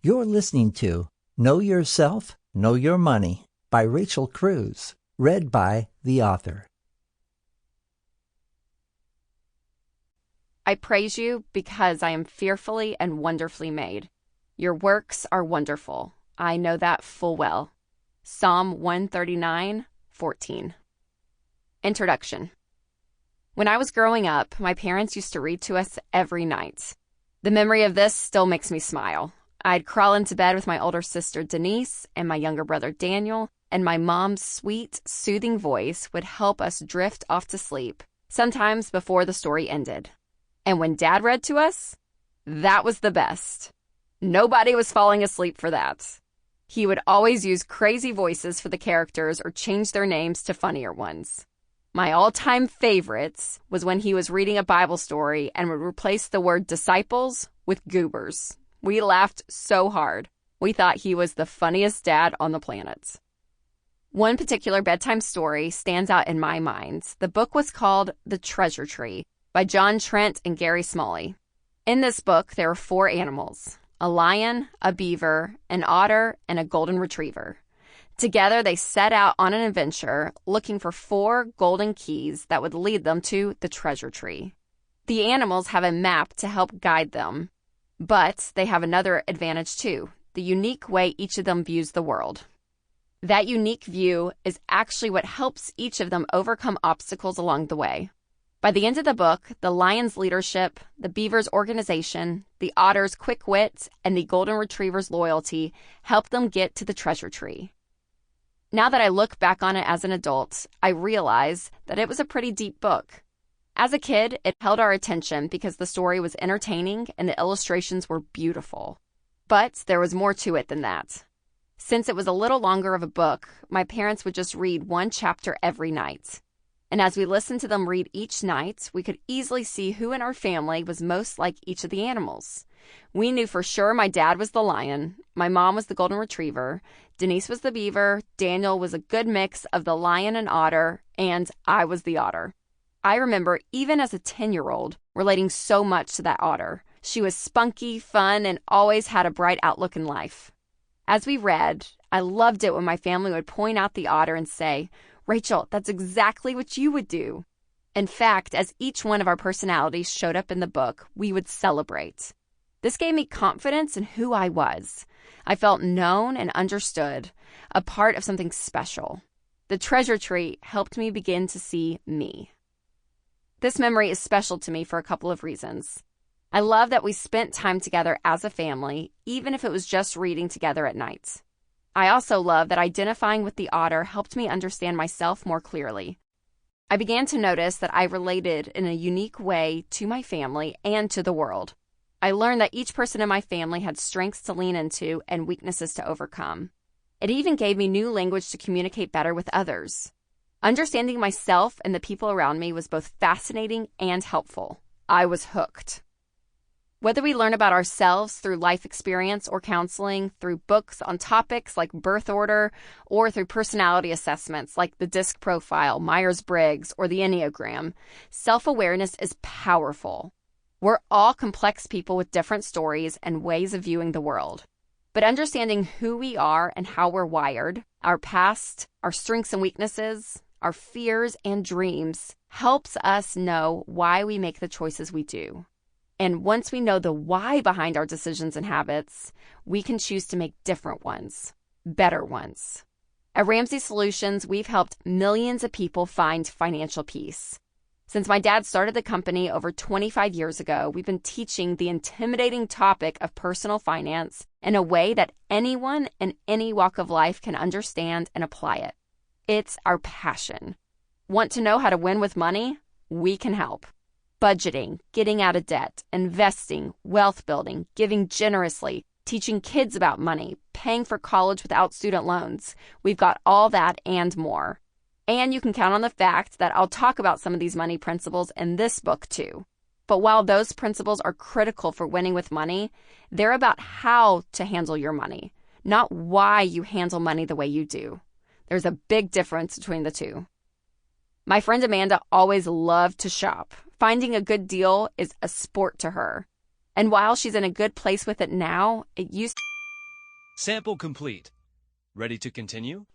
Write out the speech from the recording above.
You're listening to Know Yourself, Know Your Money by Rachel Cruze, read by the author. I praise you because I am fearfully and wonderfully made. Your works are wonderful. I know that full well. Psalm 139:14. Introduction. When I was growing up, my parents used to read to us every night. The memory of this still makes me smile. I'd crawl into bed with my older sister Denise and my younger brother Daniel, and my mom's sweet, soothing voice would help us drift off to sleep, sometimes before the story ended. And when Dad read to us, that was the best. Nobody was falling asleep for that. He would always use crazy voices for the characters or change their names to funnier ones. My all-time favorites was when he was reading a Bible story and would replace the word disciples with goobers. We laughed so hard. We thought he was the funniest dad on the planet. One particular bedtime story stands out in my mind. The book was called The Treasure Tree by John Trent and Gary Smalley. In this book, there are 4 animals: a lion, a beaver, an otter, and a golden retriever. Together, they set out on an adventure looking for 4 golden keys that would lead them to the treasure tree. The animals have a map to help guide them, but they have another advantage too, the unique way each of them views the world. That unique view is actually what helps each of them overcome obstacles along the way. By the end of the book, the lion's leadership, the beaver's organization, the otter's quick wit, and the golden retriever's loyalty help them get to the treasure tree. Now that I look back on it as an adult, I realize that it was a pretty deep book. As a kid, it held our attention because the story was entertaining and the illustrations were beautiful. But there was more to it than that. Since it was a little longer of a book, my parents would just read 1 chapter every night. And as we listened to them read each night, we could easily see who in our family was most like each of the animals. We knew for sure my dad was the lion, my mom was the golden retriever, Denise was the beaver, Daniel was a good mix of the lion and otter, and I was the otter. I remember, even as a 10-year-old, relating so much to that otter. She was spunky, fun, and always had a bright outlook in life. As we read, I loved it when my family would point out the otter and say, "Rachel, that's exactly what you would do." In fact, as each one of our personalities showed up in the book, we would celebrate. This gave me confidence in who I was. I felt known and understood, a part of something special. The treasure tree helped me begin to see me. This memory is special to me for a couple of reasons. I love that we spent time together as a family, even if it was just reading together at night. I also love that identifying with the otter helped me understand myself more clearly. I began to notice that I related in a unique way to my family and to the world. I learned that each person in my family had strengths to lean into and weaknesses to overcome. It even gave me new language to communicate better with others. Understanding myself and the people around me was both fascinating and helpful. I was hooked. Whether we learn about ourselves through life experience or counseling, through books on topics like birth order, or through personality assessments like the DISC profile, Myers-Briggs, or the Enneagram, self-awareness is powerful. We're all complex people with different stories and ways of viewing the world. But understanding who we are and how we're wired, our past, our strengths and weaknesses, our fears and dreams, helps us know why we make the choices we do. And once we know the why behind our decisions and habits, we can choose to make different ones, better ones. At Ramsey Solutions, we've helped millions of people find financial peace. Since my dad started the company over 25 years ago, we've been teaching the intimidating topic of personal finance in a way that anyone in any walk of life can understand and apply it. It's our passion. Want to know how to win with money? We can help. Budgeting, getting out of debt, investing, wealth building, giving generously, teaching kids about money, paying for college without student loans. We've got all that and more. And you can count on the fact that I'll talk about some of these money principles in this book too. But while those principles are critical for winning with money, they're about how to handle your money, not why you handle money the way you do. There's a big difference between the two. My friend Amanda always loved to shop. Finding a good deal is a sport to her. And while she's in a good place with it now, it used Sample complete. Ready to continue?